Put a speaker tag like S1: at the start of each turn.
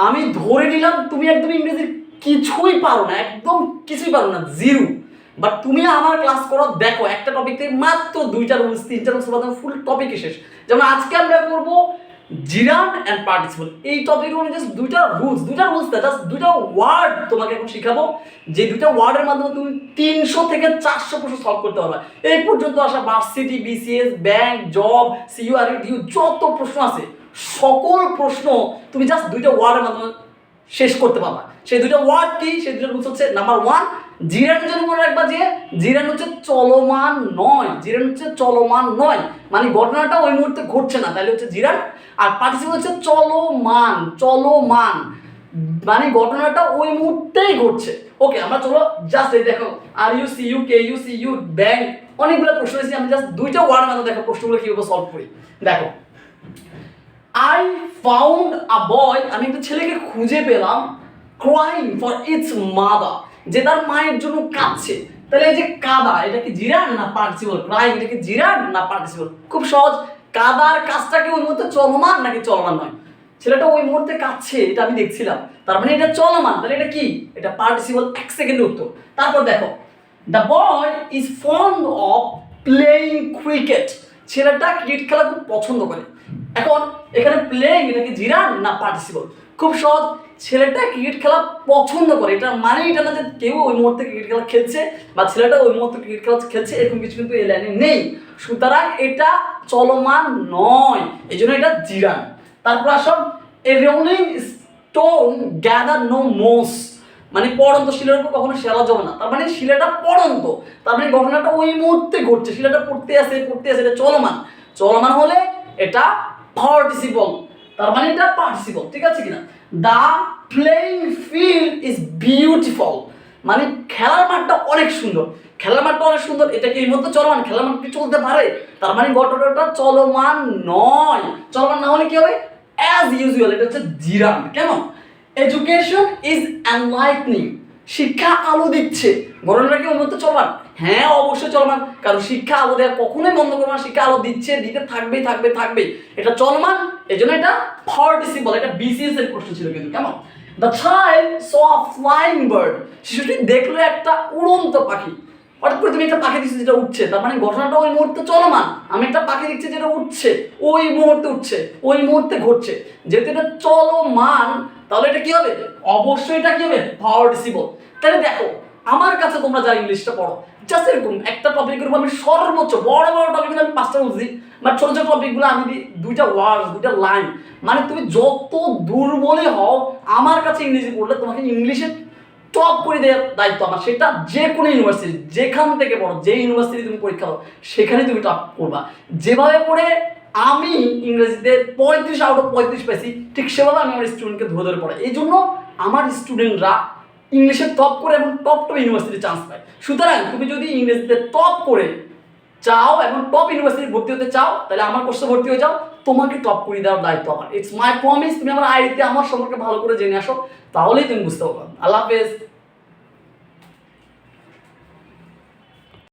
S1: আমি ধরে নিলাম তুমি একদম ইংরেজির কিছুই পারো না, একদম কিছুই পারো না, জিরো। বাট তুমি আমার ক্লাস করো, দেখো একটা টপিক থেকে মাত্র 2টা রুলস 3টা রুলস বাদ ফুল টপিকই শেষ। যেমন আজকে আমরা করবো জিরান্ড অ্যান্ড পার্টিসিপল। এই টপিকের মধ্যে জাস্ট 2টা রুলস না, জাস্ট 2টা ওয়ার্ড তোমাকে এখন শিখাবো, যে 2টা ওয়ার্ডের মাধ্যমে তুমি 300 থেকে 400 প্রশ্ন সলভ করতে পারবে। এই পর্যন্ত আসা varsity, BCS, bank, job, CU, DU যত প্রশ্ন আছে সকল প্রশ্ন তুমি জাস্ট 2টা ওয়ার্ডের মাধ্যমে শেষ করতে পারবা। সেই 2টা ওয়ার্ড কি? সেই 2টা রুলস হচ্ছে নাম্বার 1, জিরান জন্য মনে রাখবা যে জিরান হচ্ছে চলমান নয়, জিরান হচ্ছে চলমান নয়, মানে ঘটনাটা ওই মুহূর্তে ঘটছে না, তাহলে হচ্ছে জিরান। আর পার্টিসিপল হচ্ছে চলমান, চলমান মানে ঘটনাটা ওই মুহূর্তেই ঘটছে। ওকে, আমরা চলো জাস্ট এই দেখো R U C U, K U C U, bank, অনেকগুলো প্রশ্ন এসেছে, আমি জাস্ট 2টা ওয়ার্ড মাধ্যমে দেখো প্রশ্নগুলো কিভাবে সলভ করি। দেখো, আই ফাউন্ড আ বয়, আমি একটা ছেলেকে খুঁজে পেলাম, ক্রাইং ফর ইটস মাদার, যে তার মায়ের জন্য কাঁদছে। তাহলে এই যে কাদা, এটা কি জিরান না পার্টিসিপল? ক্রাইং, এটা কি জিরান না পার্টিসিপল? খুব সহজ, কাদার কাজটা কি ওই মুহূর্তে চলমান নাকি চলমান নয়? ছেলেটা ওই মুহূর্তে কাঁদছে, এটা আমি দেখছিলাম, তার মানে এটা চলমান, তাহলে এটা কি? এটা পার্টিসিপল। 1 সেকেন্ডের উত্তর। তারপর দেখো, the boy is fond of playing cricket, ছেলেটা ক্রিকেট খেলা খুব পছন্দ করে। এখন এখানে প্লেইং, এটা কি জিরান না পার্টিসিপল? খুব সহজ, ছেলেটা ক্রিকেট খেলা পছন্দ করে, এটা মানে এটা না যে কেউ ওই মুহূর্তে ক্রিকেট খেলা খেলছে বা ছেলেটা ওই মুহূর্তে ক্রিকেট খেলা খেলছে, এরকম কিছু কিন্তু এই লাইনে নেই। সুতরাং এটা চলমান নয়, এই জন্য এটা জিরান। তারপর আসো, a rolling stone gather no moss, মানে পড়ন্ত শিলার উপর কখনো শেলা জমে না, তার মানে শিলাটা পড়ন্ত, তার মানে ঘটনাটা ওই মুহূর্তে ঘটছে, শিলাটা পড়তে আসে, এটা চলমান। চলমান হলে এটা পার্টিসিপল, তার মানে এটা পার্টিসিপল, ঠিক আছে কিনা? The playing field is beautiful, মানে খেলার মাঠটা অনেক সুন্দর, খেলার মাঠটা অনেক সুন্দর, এটা কি এই মধ্যে চলমান? খেলার মাঠ কি চলতে পারে? তার মানে ঘটনাটা চলমান নয়। চলমান না হলে কি হবে? অ্যাজ ইউজুয়াল, এটা হচ্ছে জিরান। কেমন? এডুকেশন ইজ এনলাইটনিং, শিক্ষা আলো দিচ্ছে, ঘটনাটা কি ওই মুহূর্তে চলমান? হ্যাঁ, অবশ্যই চলমান, কারণ শিক্ষা আলো দেওয়া কখনোই বন্ধ করবে না, শিক্ষা আলো দিচ্ছে, দিতে থাকবে থাকবে থাকবে, এটা চলমান, এই জন্য এটা পার্টিসিপল। এটা বিসিএস এর প্রশ্ন ছিল কিন্তু। কেমন? The child saw a flying bird, শিশুটি দেখলো একটা উড়ন্ত পাখি। হঠাৎ করে তুমি একটা পাখি দেখছো যেটা উঠছে, তার মানে ঘটনাটা ওই মুহূর্তে চলমান। আমি একটা পাখি দেখছি যেটা উঠছে, ওই মুহূর্তে উঠছে, ওই মুহূর্তে ঘটছে, যেহেতু এটা চলমান, তাহলে এটা কি হবে? অবশ্যই এটা কি হবে? পার্টিসিপল। তাহলে দেখো, আমার কাছে তোমরা যা ইংলিশটা পড়ো, জাস্ট এরকম একটা টপিকের উপর আমি সর্বোচ্চ বড় বড় টপিকগুলো আমি 5টা বুঝি, বাট ছোট ছোট টপিকগুলো আমি দিই 2টা ওয়ার্ড, 2টা লাইন। মানে তুমি যত দুর্বলই হও, আমার কাছে ইংরেজি পড়লে তোমাকে ইংলিশে টপ করে দেওয়ার দায়িত্ব আমার, সেটা যে কোনো ইউনিভার্সিটি, যেখান থেকে পড়ো, যে ইউনিভার্সিটি তুমি পরীক্ষা দাও, সেখানে তুমি টপ করবা। যেভাবে পড়ে আমি ইংরেজিতে 35 আউট অফ 35 পেয়েছি, ঠিক সেভাবে আমি আমার স্টুডেন্টকে ধরে ধরে পড়াই। এই জন্য আমার স্টুডেন্টরা ইংলিশে টপ করে এবং টপ ইউনিভার্সিটি চান্স পায়। সুতরাং তুমি যদি ইংরেজিতে টপ করে চাও এবং টপ ইউনিভার্সিটি ভর্তি হতে চাও, তাহলে আমার কোর্সে ভর্তি হয়ে যাও, তোমাকে টপ করে দেওয়ার দায়িত্ব আমার। ইটস মাই প্রমিস, তুমি আমার আইডিতে আমার সম্পর্কে ভালো করে জেনে আসো, তাহলেই তুমি বুঝতে পারবে। আল্লাহ হাফেজ।